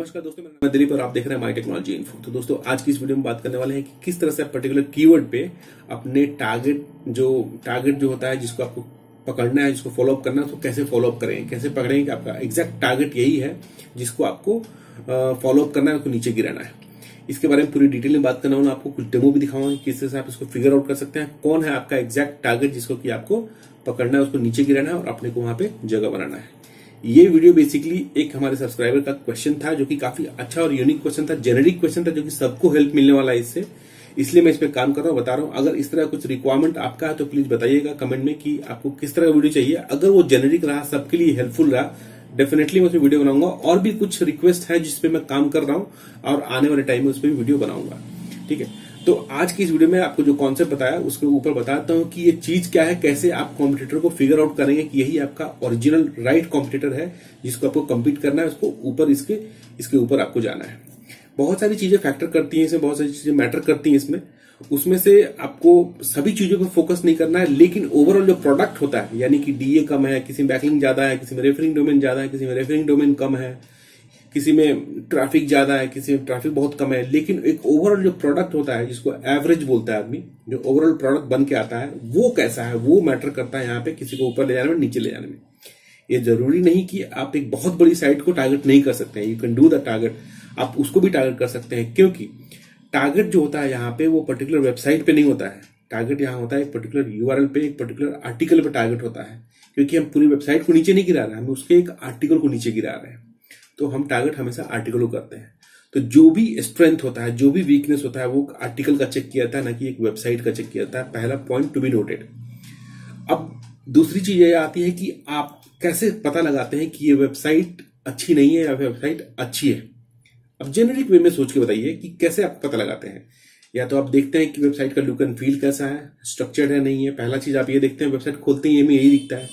नमस्कार दोस्तों, मेरा नाम है दिलीप और आप देख रहे हैं माई टेक्नोलॉजी इन्फो। तो दोस्तों आज की इस वीडियो में बात करने वाले हैं कि किस तरह से आप पर्टिकुलर कीवर्ड पे अपने टारगेट जो होता है, जिसको आपको पकड़ना है, जिसको फॉलोअप करना है, उसको कैसे फॉलोअप करें, कैसे पकड़ें कि आपका एग्जैक्ट टारगेट यही है जिसको आपको फॉलोअप करना है, उसको नीचे गिराना है। इसके बारे में पूरी डिटेल में बात करना हूँ, आपको कुछ डेमो भी दिखाऊंगा किस तरह से आप इसको फिगर आउट कर सकते हैं, कौन है आपका एग्जैक्ट टारगेट जिसको कि आपको पकड़ना है, उसको नीचे गिराना है और अपने को वहां पे जगह बनाना है। ये वीडियो बेसिकली एक हमारे सब्सक्राइबर का क्वेश्चन था, जो कि काफी अच्छा और यूनिक क्वेश्चन था, जेनेरिक क्वेश्चन था, जो कि सबको हेल्प मिलने वाला है इससे, इसलिए मैं इस पे काम कर रहा हूँ, बता रहा हूँ। अगर इस तरह कुछ रिक्वायरमेंट आपका है तो प्लीज बताइएगा कमेंट में कि आपको किस तरह का वीडियो चाहिए। अगर वो जेनेरिक रहा, सबके लिए हेल्पफुल रहा, डेफिनेटली मैं उसमें वीडियो बनाऊंगा। और भी कुछ रिक्वेस्ट है जिसपे मैं काम कर रहा हूँ और आने वाले टाइम में उस पर भी वीडियो बनाऊंगा, ठीक है। तो आज की इस वीडियो में आपको जो कॉन्सेप्ट बताया उसके ऊपर बताता हूँ कि ये चीज क्या है, कैसे आप कॉम्पिटिटर को फिगर आउट करेंगे कि यही आपका ओरिजिनल राइट कॉम्पिटिटर है जिसको आपको कम्पीट करना है, उसको ऊपर इसके ऊपर आपको जाना है। बहुत सारी चीजें फैक्टर करती हैं इसमें, बहुत सारी चीजें मैटर करती हैं इसमें। उसमें से आपको सभी चीजों पर फोकस नहीं करना है, लेकिन ओवरऑल जो प्रोडक्ट होता है, यानी कि डीए कम है, किसी में बैकलिंक ज्यादा है, किसी में रेफरिंग डोमेन ज्यादा है, किसी में रेफरिंग डोमेन कम है, किसी में ट्रैफिक ज्यादा है, किसी में ट्रैफिक बहुत कम है, लेकिन एक ओवरऑल जो प्रोडक्ट होता है जिसको एवरेज बोलता है आदमी, जो ओवरऑल प्रोडक्ट बन के आता है वो कैसा है, वो मैटर करता है यहाँ पे किसी को ऊपर ले जाने में, नीचे ले जाने में। ये जरूरी नहीं कि आप एक बहुत बड़ी साइट को टारगेट नहीं कर सकते हैं, you can do the target, आप उसको भी टारगेट कर सकते हैं, क्योंकि टारगेट जो होता है यहाँ पे वो पर्टिकुलर वेबसाइट पे नहीं होता है। टारगेट यहाँ होता है एक पर्टिकुलर यूआरएल पे, एक पर्टिकुलर आर्टिकल पे टारगेट होता है, क्योंकि हम पूरी वेबसाइट को नीचे नहीं गिरा रहे हैं, हम उसके एक आर्टिकल को नीचे गिरा रहे हैं। तो हम टारगेट हमेशा आर्टिकल को करते हैं। तो जो भी स्ट्रेंथ होता है, जो भी वीकनेस होता है, वो आर्टिकल का चेक किया जाता है, ना कि एक वेबसाइट का चेक किया जाता है। पहला पॉइंट टू बी नोटेड। अब दूसरी चीज ये आती है कि आप कैसे पता लगाते हैं कि ये वेबसाइट अच्छी नहीं है या वेबसाइट अच्छी है। अब जेनेरिक वे में सोच के बताइए कि कैसे आप पता लगाते हैं। या तो आप देखते हैं कि वेबसाइट का लुक एंड फील कैसा है, स्ट्रक्चर्ड है नहीं है। पहला चीज आप ये देखते हैं, वेबसाइट खोलते ही हमें यही दिखता है।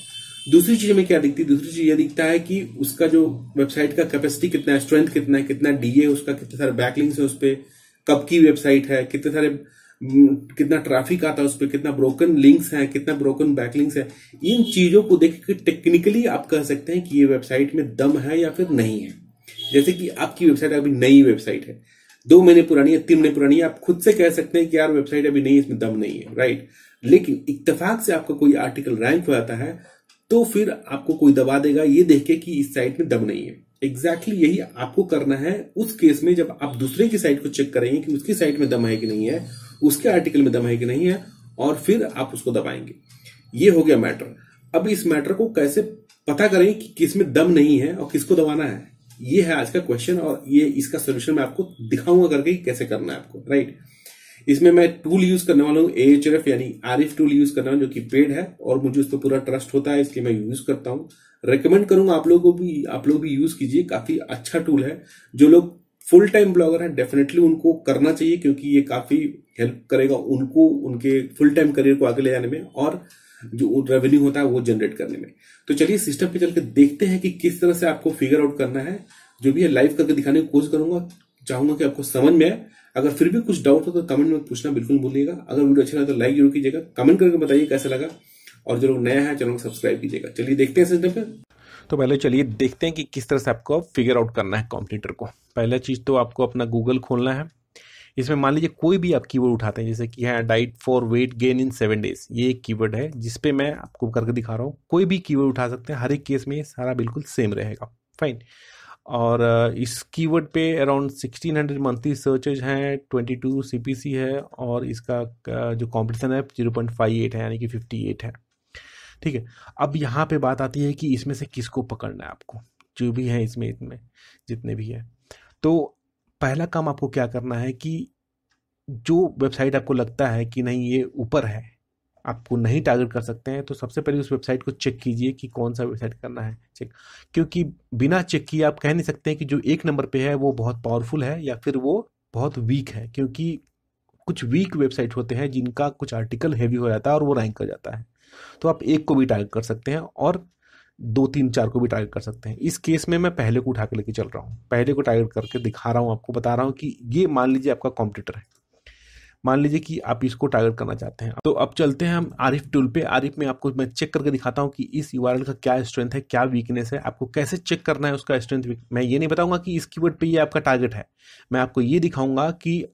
दूसरी चीज में क्या दिखती है, दूसरी चीज ये दिखता है कि उसका जो वेबसाइट का कैपेसिटी कितना है, स्ट्रेंथ कितना है, कितना डीए उसका, कितने सारे बैकलिंक्स है उस पर, कब की वेबसाइट है, कितना ट्रैफिक आता है उस पर, कितना ब्रोकन लिंक्स है, कितना ब्रोकन बैकलिंक्स है। इन चीजों को देख के टेक्निकली आप कह सकते हैं कि ये वेबसाइट में दम है या फिर नहीं है। जैसे कि आपकी वेबसाइट अभी नई वेबसाइट है, 2 महीने पुरानी है, 3 महीने पुरानी है, आप खुद से कह सकते हैं कि यार वेबसाइट अभी नहीं, इसमें दम नहीं है, राइट। लेकिन इत्तेफाक से आपका कोई आर्टिकल रैंक हो जाता है तो फिर आपको कोई दबा देगा ये देख के कि इस साइट में दम नहीं है। एग्जैक्टली यही आपको करना है उस केस में, जब आप दूसरे की साइट को चेक करेंगे कि उसकी साइट में दम है कि नहीं है, उसके आर्टिकल में दम है कि नहीं है, और फिर आप उसको दबाएंगे। ये हो गया मैटर। अब इस मैटर को कैसे पता करें कि किस में दम नहीं है और किसको दबाना है, ये है आज का क्वेश्चन, और ये इसका सोल्यूशन मैं आपको दिखाऊंगा करके कैसे करना है आपको, राइट। इसमें मैं टूल यूज करने वाला हूँ Ahref यानी आरिफ टूल यूज करना, जो कि पेड है और मुझे उस पर पूरा ट्रस्ट होता है, इसलिए मैं यूज करता हूँ। रेकमेंड करूंगा आप लोगों को भी, आप लोग भी यूज कीजिए, काफी अच्छा टूल है। जो लोग फुल टाइम ब्लॉगर हैं डेफिनेटली उनको करना चाहिए, क्योंकि ये काफी हेल्प करेगा उनको उनके फुल टाइम करियर को आगे ले जाने में और जो रेवेन्यू होता है वो जनरेट करने में। तो चलिए सिस्टम पे चल के देखते हैं कि किस तरह से आपको फिगर आउट करना है। जो भी है लाइव करके दिखाने की कोशिश करूंगा, चाहूंगा कि आपको समझ में आए। अगर फिर भी कुछ डाउट हो तो कमेंट में पूछना बिल्कुल भूलिएगा। अगर वीडियो अच्छा लगा तो लाइक जरूर कीजिएगा, कमेंट करके बताइए कैसा लगा, और जो लोग नया है चैनल को सब्सक्राइब कीजिएगा। चलिए देखते हैं सिस्टम पे। तो पहले चलिए देखते हैं कि किस तरह से आपको फिगर आउट करना है कॉम्पिटिटर को। पहला चीज तो आपको अपना गूगल खोलना है। इसमें मान लीजिए कोई भी आप कीवर्ड उठाते हैं, जैसे कि है diet for weight gain in 7 days, ये एक कीवर्ड है जिसपे मैं आपको करके दिखा रहा हूँ। कोई भी कीवर्ड उठा सकते हैं, हर एक केस में सारा बिल्कुल सेम रहेगा, फाइन। और इस कीवर्ड पे अराउंड 1600 मंथली सर्चेज हैं, 22 सीपीसी है, और इसका जो कंपटीशन है 0.58 है, यानी कि 58 है, ठीक है। अब यहाँ पे बात आती है कि इसमें से किसको पकड़ना है आपको, जो भी है इसमें जितने भी है। तो पहला काम आपको क्या करना है कि जो वेबसाइट आपको लगता है कि नहीं ये ऊपर है, आपको नहीं टारगेट कर सकते हैं, तो सबसे पहले उस वेबसाइट को चेक कीजिए कि कौन सा वेबसाइट करना है चेक। क्योंकि बिना चेक किए आप कह नहीं सकते हैं कि जो 1 नंबर पे है वो बहुत पावरफुल है या फिर वो बहुत वीक है, क्योंकि कुछ वीक वेबसाइट होते हैं जिनका कुछ आर्टिकल हैवी हो जाता है और वो रैंक कर जाता है। तो आप एक को भी टारगेट कर सकते हैं और 2, 3, 4 को भी टारगेट कर सकते हैं। इस केस में मैं पहले को उठा के लेके चल रहा हूँ, पहले को टारगेट करके दिखा रहा हूँ, आपको बता रहा हूँ कि ये मान लीजिए आपका कॉम्पिटिटर है। मान लीजिए कि आप इसको टारगेट करना चाहते हैं। तो अब चलते हैं हम आरिफ टूल पे। आरिफ में आपको मैं चेक करके दिखाता हूँ कि इस यूआरएल का क्या स्ट्रेंथ है, क्या वीकनेस है, आपको कैसे चेक करना है उसका स्ट्रेंथ। मैं ये नहीं बताऊंगा कि इस कीवर्ड पे ये आपका टारगेट है, मैं आपको ये दिखाऊंगा कि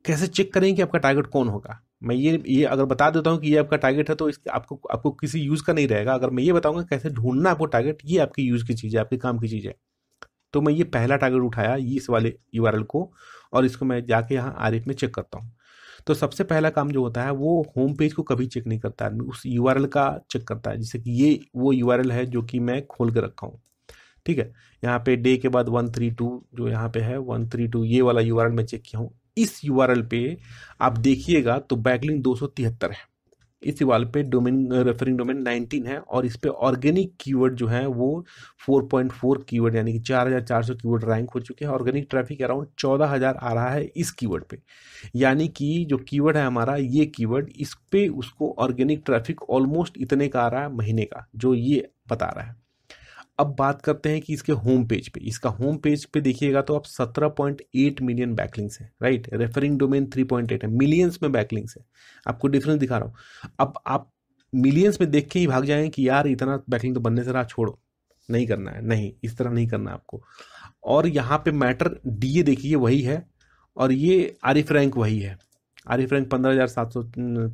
कैसे चेक करें कि आपका टारगेट कौन होगा। मैं ये अगर बता देता हूँ कि ये आपका टारगेट है तो इसके आपको किसी यूज का नहीं रहेगा। अगर मैं ये बताऊंगा कैसे ढूंढना आपको टारगेट, ये आपकी यूज की चीज है, आपके काम की चीज है। तो मैं ये पहला टारगेट उठाया इस वाले यूआरएल को, और इसको मैं जाके यहाँ आरिफ में चेक करता हूँ। तो सबसे पहला काम जो होता है वो होम पेज को कभी चेक नहीं करता है, उस यूआरएल का चेक करता है। जैसे कि ये वो यूआरएल है जो कि मैं खोल के रखा हूँ, ठीक है। यहाँ पे डे के बाद 132 जो यहाँ पे है 132, ये वाला यूआरएल मैं चेक किया हूँ। इस यूआरएल पे आप देखिएगा तो बैकलिंक 273 है। इस यूआरएल पे डोमेन रेफरिंग डोमेन 19 है, और इस पे ऑर्गेनिक कीवर्ड जो है वो 4.4 कीवर्ड यानी कि 4400 कीवर्ड रैंक हो चुके हैं। ऑर्गेनिक ट्रैफिक अराउंड 14000 आ रहा है इस कीवर्ड पे, यानी कि जो कीवर्ड है हमारा ये कीवर्ड, इस पे उसको ऑर्गेनिक ट्रैफिक ऑलमोस्ट इतने का आ रहा है महीने का, जो ये बता रहा है। अब बात करते हैं कि इसके होम पेज पे, इसका होम पेज पे देखिएगा तो आप 17.8 मिलियन बैकलिंक्स है, राइट। रेफरिंग डोमेन 3.8 है, मिलियंस में बैकलिंक्स है। आपको डिफरेंस दिखा रहा हूं। अब आप मिलियंस में देख के ही भाग जाएंगे कि यार इतना बैकलिंक तो बनने से रहा, छोड़ो, नहीं करना है। नहीं, इस तरह नहीं करना है आपको। और यहाँ पे मैटर डीए देखिए वही है, और ये आरिफ रैंक वही है। आरिफ रैंक 15,700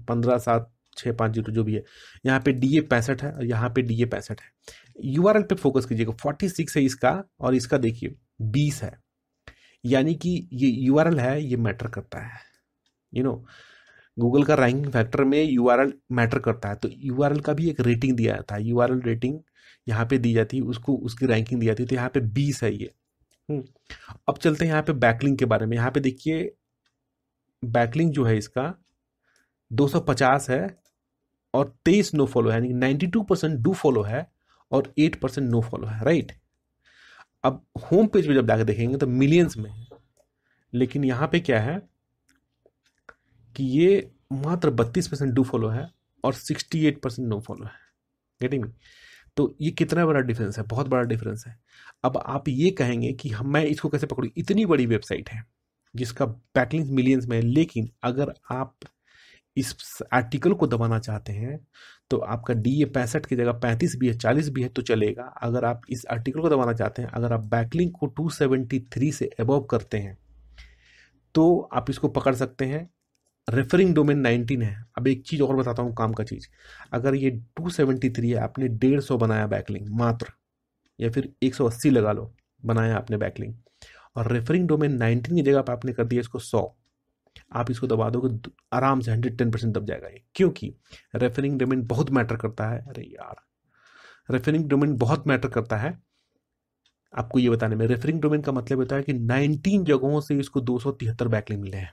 15,750 जो भी है। यहाँ पे डीए 65 है और यहाँ पे डीए 65 है। यूआरएल पे फोकस कीजिएगा, 46 है इसका, और इसका देखिए 20 है। यानी कि ये यूआरएल है, ये मैटर करता है। गूगल का रैंकिंग फैक्टर में यूआरएल मैटर करता है। तो यूआरएल का भी एक रेटिंग दिया जाता है, यूआरएल रेटिंग यहाँ पे दी जाती है, उसको उसकी रैंकिंग दी जाती है। तो यहाँ पे 20 है ये। अब चलते हैं यहाँ पे बैकलिंक के बारे में। यहाँ पे देखिए बैकलिंक जो है इसका 250 है और 23 नो फॉलो है, यानी कि 92% डू फॉलो है और 8% नो फॉलो है, राइट। अब होम पेज पे जब जाकर देखेंगे तो मिलियंस में है, लेकिन यहां पे क्या है कि ये मात्र 32% डू फॉलो है और 68% नो फॉलो है। Getting me? तो ये कितना बड़ा डिफरेंस है, बहुत बड़ा डिफरेंस है। अब आप ये कहेंगे कि मैं इसको कैसे पकड़ूं, इतनी बड़ी वेबसाइट है जिसका बैकलिंक मिलियंस में है, लेकिन अगर आप इस आर्टिकल को दबाना चाहते हैं तो आपका डीए 65 की जगह 35 भी है, 40 भी है तो चलेगा। अगर आप इस आर्टिकल को दबाना चाहते हैं, अगर आप बैकलिंक को 273 से अबव करते हैं तो आप इसको पकड़ सकते हैं। रेफरिंग डोमेन 19 है। अब एक चीज और बताता हूं, काम का चीज। अगर ये 273 है, आपने 150 बनाया बैकलिंक मात्र, या फिर 180 लगा लो, बनाया आपने बैकलिंक, और रेफरिंग डोमेन 19 की जगह पर आपने कर दिया इसको 100, आप इसको दबा दोगे आराम से 110% दब जाएगा ये। क्योंकि रेफरिंग डोमेन बहुत मैटर करता है। अरे यार, रेफरिंग डोमेन बहुत मैटर करता है आपको ये बताने में। रेफरिंग डोमेन का मतलब होता है कि 19 जगहों से इसको 273 बैकलिंक मिले हैं।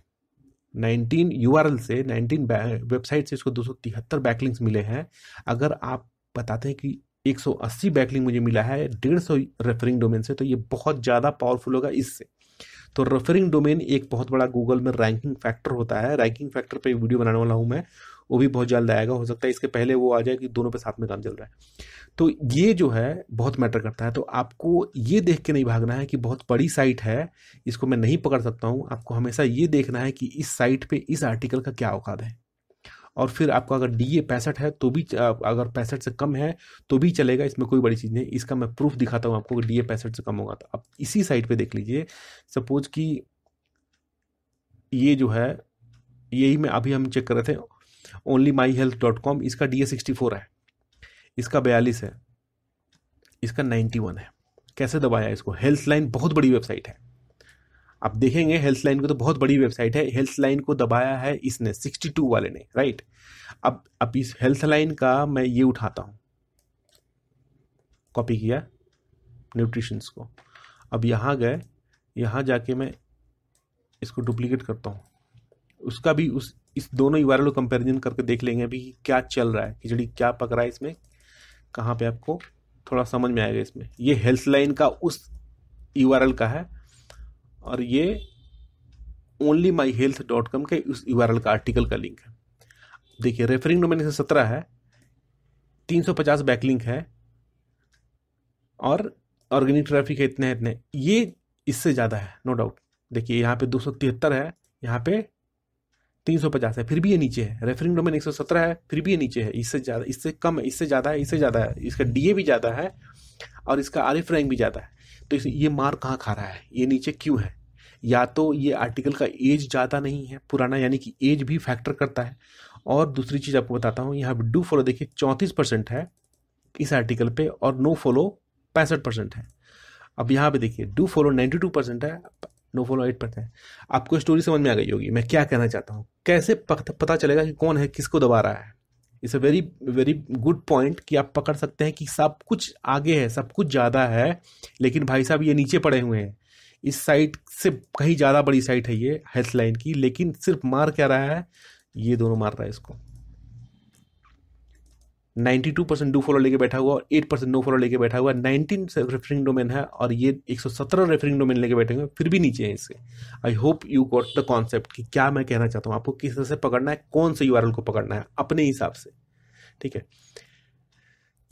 19 यूआरएल से, 19 वेबसाइट से इसको 273 बैकलिंक्स मिले हैं। अगर आप बताते हैं कि 180 बैकलिंक मुझे मिला है 150 रेफरिंग डोमेन से, तो ये बहुत ज़्यादा पावरफुल होगा इससे। तो रेफरिंग डोमेन एक बहुत बड़ा गूगल में रैंकिंग फैक्टर होता है। रैंकिंग फैक्टर पे वीडियो बनाने वाला हूं मैं, वो भी बहुत जल्द आएगा। हो सकता है इसके पहले वो आ जाए कि दोनों पे साथ में काम चल रहा है। तो ये जो है बहुत मैटर करता है। तो आपको ये देख के नहीं भागना है कि बहुत बड़ी साइट है, इसको मैं नहीं पकड़ सकता हूं। आपको हमेशा ये देखना है कि इस साइट पे इस आर्टिकल का क्या औकात है। और फिर आपका अगर डीए 65 है तो भी, अगर 65 से कम है तो भी चलेगा, इसमें कोई बड़ी चीज़ नहीं। इसका मैं प्रूफ दिखाता हूँ आपको कि डीए 65 से कम होगा। तो आप इसी साइट पे देख लीजिए। सपोज कि ये जो है, यही में अभी हम चेक कर रहे थे, onlymyhealth.com, इसका डीए 64 है, इसका 42 है, इसका 91 है। कैसे दबाया इसको? हेल्थ लाइन बहुत बड़ी वेबसाइट है, आप देखेंगे हेल्थ लाइन को तो बहुत बड़ी वेबसाइट है। हेल्थ लाइन को दबाया है इसने, 62 वाले ने, राइट। अब इस हेल्थ लाइन का मैं ये उठाता हूं, कॉपी किया न्यूट्रिशंस को। अब यहां गए, यहां जाके मैं इसको डुप्लीकेट करता हूं। उसका भी इस दोनों यूआरएल को कंपैरिजन करके देख लेंगे अभी क्या चल रहा है, खिचड़ी क्या पक रहा है इसमें, कहां पे आपको थोड़ा समझ में आएगा इसमें। ये हेल्थ लाइन का उस यूआरएल का है, और ये onlymyhealth.com के उस यूआरएल का आर्टिकल का लिंक है। देखिए रेफरिंग डोमेन से 17 है, 350 बैकलिंक है, और ऑर्गेनिक ट्रैफिक है इतने, ये इससे ज्यादा है नो डाउट। देखिए यहाँ पे 273 है, यहाँ पे 350 है, फिर भी ये नीचे है। रेफरिंग डोमेन 117 है, फिर भी ये नीचे है। इससे ज्यादा, इससे कम है, इससे ज्यादा है, इससे ज्यादा है। इसका डीए भी ज्यादा है और इसका आरएफ रैंक भी ज्यादा है। तो ये मार कहाँ खा रहा है, ये नीचे क्यों है? या तो ये आर्टिकल का एज ज्यादा नहीं है, पुराना, यानी कि एज भी फैक्टर करता है। और दूसरी चीज आपको बताता हूँ, यहाँ पे डू फॉलो देखिए 34% है इस आर्टिकल पे, और नो फॉलो 65% है। अब यहाँ पे देखिए डू फॉलो 92% है, नो फॉलो 8% है। आपको स्टोरी समझ में आ गई होगी मैं क्या कहना चाहता हूँ। कैसे पता चलेगा कि कौन है किसको दबा रहा है? It's a very very good point कि आप पकड़ सकते हैं कि सब कुछ आगे है, सब कुछ ज़्यादा है, लेकिन भाई साहब ये नीचे पड़े हुए हैं। इस साइट से कहीं ज़्यादा बड़ी साइट है ये हेल्थ लाइन की, लेकिन सिर्फ मार क्या रहा है? ये दोनों मार रहा है इसको। 92% डू फॉलो लेके बैठा हुआ और 8% नो फॉलो लेके बैठा हुआ। 19 रेफरिंग डोमेन है और ये 117 रेफरिंग डोमेन लेके बैठे हुए, फिर भी नीचे है इससे। I hope you got the concept कि क्या मैं कहना चाहता हूँ। आपको किस तरह से पकड़ना है, कौन से यूआरएल को पकड़ना है अपने हिसाब से, ठीक है।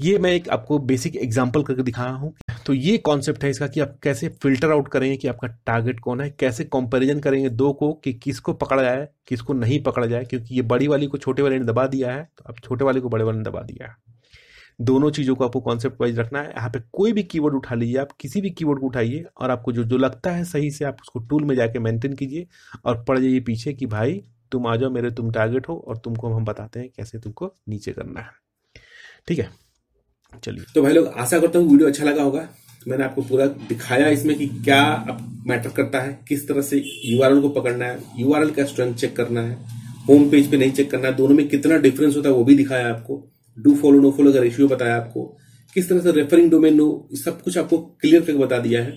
ये मैं एक आपको बेसिक एग्जांपल करके दिखाया हूँ। तो ये कॉन्सेप्ट है इसका कि आप कैसे फिल्टर आउट करेंगे कि आपका टारगेट कौन है, कैसे कंपैरिजन करेंगे दो को कि किसको पकड़ा जाए किसको नहीं पकड़ा जाए, क्योंकि ये बड़ी वाली को छोटे वाले ने दबा दिया है, तो अब छोटे वाले को बड़े वाले ने दबा दिया है। दोनों चीज़ों को आपको कॉन्सेप्ट वाइज रखना है। यहाँ पे कोई भी कीवर्ड उठा लीजिए, आप किसी भी कीवर्ड को उठाइए और आपको जो जो लगता है सही से आप उसको टूल में जाके मेंटेन कीजिए और पड़ जाइए पीछे कि भाई तुम आ जाओ मेरे, तुम टारगेट हो और तुमको हम बताते हैं कैसे तुमको नीचे करना है, ठीक है। चलिए, तो भाई लोग आशा करता हूँ वीडियो अच्छा लगा होगा। मैंने आपको पूरा दिखाया इसमें कि क्या मैटर करता है, किस तरह से यूआरएल को पकड़ना है, यूआरएल का स्ट्रेंथ चेक करना है, होम पेज पे नहीं चेक करना है, दोनों में कितना डिफरेंस होता है वो भी दिखाया आपको। डू फॉलो नो फॉलो का रेशियो बताया आपको, किस तरह से रेफरिंग डोमेन नो, सब कुछ आपको क्लियर करके बता दिया है।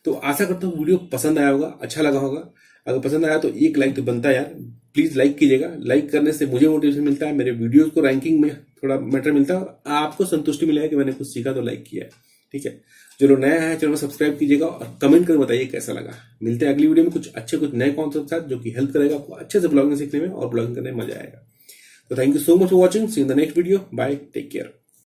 तो आशा करता हूँ वीडियो पसंद आया होगा, अच्छा लगा होगा। अगर पसंद आया तो एक लाइक तो बनता है यार, प्लीज लाइक कीजिएगा। लाइक करने से मुझे मोटिवेशन मिलता है, मेरे वीडियोस को रैंकिंग में थोड़ा मैटर मिलता है और आपको संतुष्टि मिलेगा कि मैंने कुछ सीखा तो लाइक किया है, ठीक है। जो लोग नया है चैनल को सब्सक्राइब कीजिएगा और कमेंट करके बताइए कैसा लगा। मिलते हैं अगली वीडियो में कुछ नए कॉन्सेप्ट के साथ जो कि हेल्प करेगा आपको अच्छे से ब्लॉगिंग सीखने में और ब्लॉगिंग करने में मजा आएगा। तो thank you so much for watching, see in the next video, bye, take care.